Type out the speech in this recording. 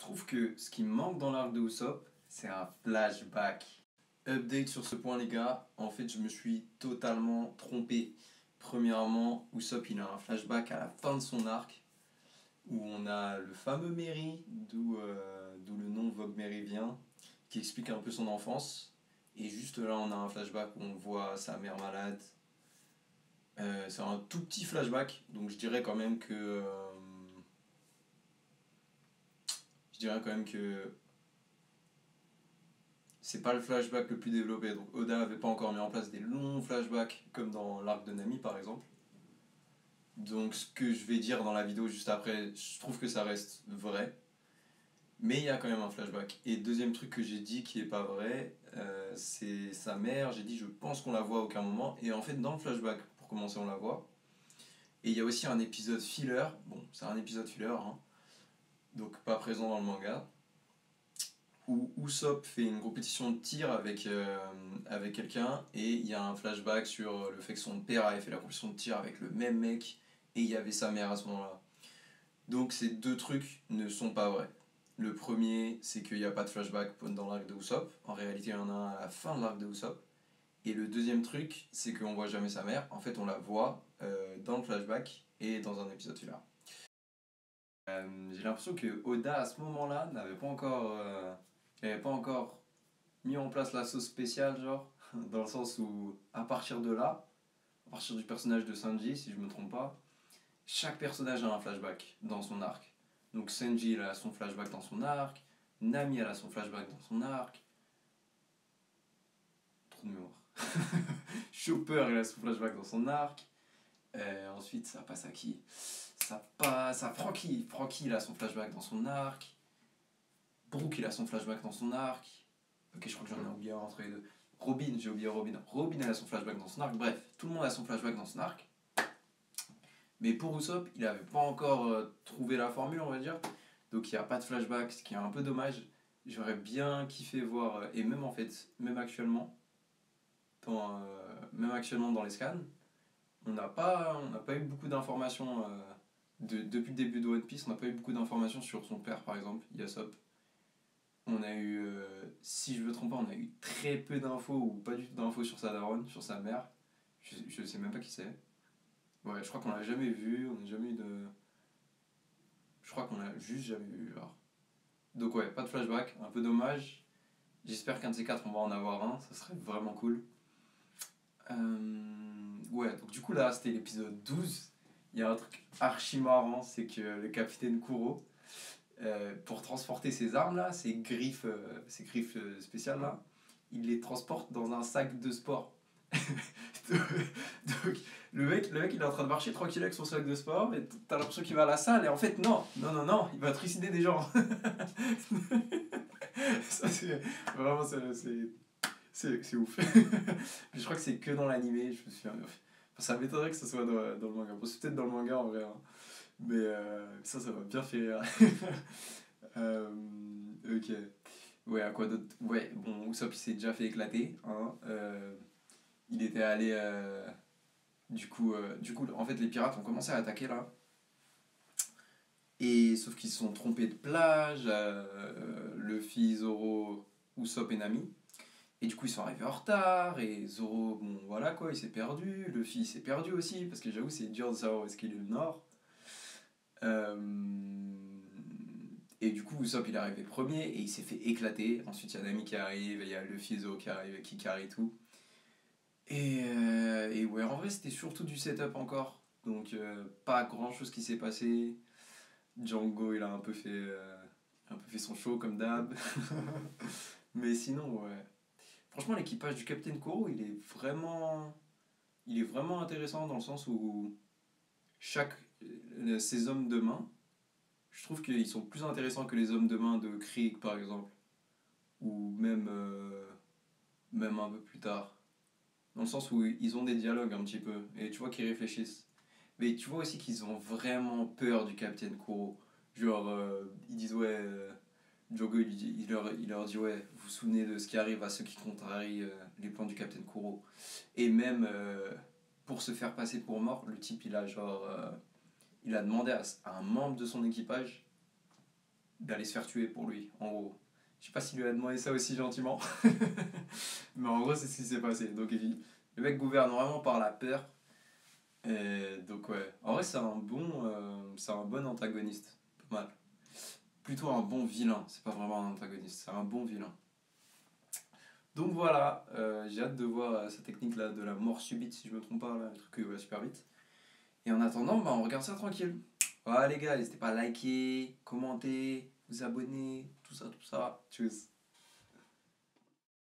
trouve que ce qui me manque dans l'arc de Usopp, c'est un flashback. Update sur ce point les gars, en fait je me suis totalement trompé. Premièrement, Usopp il a un flashback à la fin de son arc, où on a le fameux Merry, d'où le nom Vogue Merry vient, qui explique un peu son enfance. Et juste là on a un flashback où on voit sa mère malade. C'est un tout petit flashback, donc je dirais quand même que c'est pas le flashback le plus développé. Donc Oda avait pas encore mis en place des longs flashbacks comme dans l'arc de Nami par exemple. Donc ce que je vais dire dans la vidéo juste après, je trouve que ça reste vrai. Mais il y a quand même un flashback. Et deuxième truc que j'ai dit qui est pas vrai, c'est sa mère. J'ai dit je pense qu'on la voit à aucun moment. Et en fait dans le flashback, pour commencer on la voit. Et il y a aussi un épisode filler. Bon, c'est un épisode filler, hein, donc pas présent dans le manga, où Usopp fait une compétition de tir avec quelqu'un, et il y a un flashback sur le fait que son père avait fait la compétition de tir avec le même mec, et il y avait sa mère à ce moment-là. Donc ces deux trucs ne sont pas vrais. Le premier, c'est qu'il n'y a pas de flashback dans l'arc de Usopp. En réalité, il y en a un à la fin de l'arc de Usopp. Et le deuxième truc, c'est qu'on voit jamais sa mère. En fait, on la voit dans le flashback et dans un épisode filler. J'ai l'impression que Oda à ce moment-là n'avait pas encore mis en place la sauce spéciale, genre, dans le sens où à partir de là, à partir du personnage de Sanji, si je me trompe pas, chaque personnage a un flashback dans son arc. Donc Sanji il a son flashback dans son arc, Nami elle a son flashback dans son arc, trop de mémoire. Chopper il a son flashback dans son arc. Ensuite ça passe à qui? Ça passe à Franky. Franky il a son flashback dans son arc. Brook il a son flashback dans son arc. Ok, je crois que j'en ai oublié un entre les deux. Robin, j'ai oublié Robin. Robin elle a son flashback dans son arc. Bref, tout le monde a son flashback dans son arc. Mais pour Usopp, il n'avait pas encore trouvé la formule, on va dire. Donc il n'y a pas de flashback, ce qui est un peu dommage. J'aurais bien kiffé voir, et même en fait, même actuellement dans les scans, on n'a pas eu beaucoup d'informations. Depuis le début de One Piece, on n'a pas eu beaucoup d'informations sur son père, par exemple, Yasop. On a eu, si je me trompe pas, on a eu très peu d'infos, ou pas du tout d'infos sur sa daronne, sur sa mère. Je sais même pas qui c'est. Ouais, je crois qu'on l'a jamais vu, on n'a jamais eu de. Je crois qu'on l'a juste jamais vu, genre. Donc ouais, pas de flashback, un peu dommage. J'espère qu'un de ces quatre, on va en avoir un, ça serait vraiment cool. Ouais, donc du coup là, c'était l'épisode 12. Il y a un truc archi marrant, c'est que le capitaine Kuro, pour transporter ses armes là, ses griffes spéciales là, il les transporte dans un sac de sport. Donc le mec il est en train de marcher tranquille avec son sac de sport, et t'as l'impression qu'il va à la salle, et en fait non, non, non, non, il va trucider des gens. Ça c'est vraiment c'est ouf. Mais je crois que c'est que dans l'animé, je me suis. Enfin, ça m'étonnerait que ce soit dans le manga. Bon, c'est peut-être dans le manga en vrai, hein. Mais ça m'a bien fait rire. Euh, ok. Ouais, à quoi d'autre? Ouais, bon, Usopp il s'est déjà fait éclater, hein. Il était allé. Du coup, en fait, les pirates ont commencé à attaquer là. Et sauf qu'ils se sont trompés de plage, Luffy, Zoro, Usopp et Nami. Et du coup, ils sont arrivés en retard, et Zoro, bon voilà quoi, il s'est perdu. Luffy il s'est perdu aussi, parce que j'avoue, c'est dur de savoir où est-ce qu'il est le nord. Euh, Et du coup, Usopp il est arrivé premier, et il s'est fait éclater. Ensuite, il y a Nami qui arrive, et il y a Luffy et Zoro qui arrivent, qui carry tout. Et ouais, en vrai, c'était surtout du setup encore. Donc, pas grand chose qui s'est passé. Django, il a un peu fait son show comme d'hab. Mais sinon, ouais. Franchement, l'équipage du Capitaine Koro, il est vraiment intéressant dans le sens où ces hommes de main, je trouve qu'ils sont plus intéressants que les hommes de main de Krieg, par exemple. Ou même un peu plus tard. Dans le sens où ils ont des dialogues un petit peu. Et tu vois qu'ils réfléchissent. Mais tu vois aussi qu'ils ont vraiment peur du Capitaine Kuro. Genre, ils disent ouais. Jogo il leur dit ouais, vous vous souvenez de ce qui arrive à ceux qui contrarient les plans du Capitaine Kuro. Et même pour se faire passer pour mort, le type il a demandé à un membre de son équipage d'aller se faire tuer pour lui, en gros. Je sais pas s'il lui a demandé ça aussi gentiment, mais en gros, c'est ce qui s'est passé. Donc, le mec gouverne vraiment par la peur. Et donc, ouais. En vrai, c'est un bon antagoniste. Pas mal. Plutôt un bon vilain. C'est pas vraiment un antagoniste, c'est un bon vilain. Donc voilà, j'ai hâte de voir cette technique-là de la mort subite, si je me trompe pas, là, le truc qui va super vite. Et en attendant, bah, on regarde ça tranquille. Voilà les gars, n'hésitez pas à liker, commenter, vous abonner, tout ça, tout ça. Tchuss.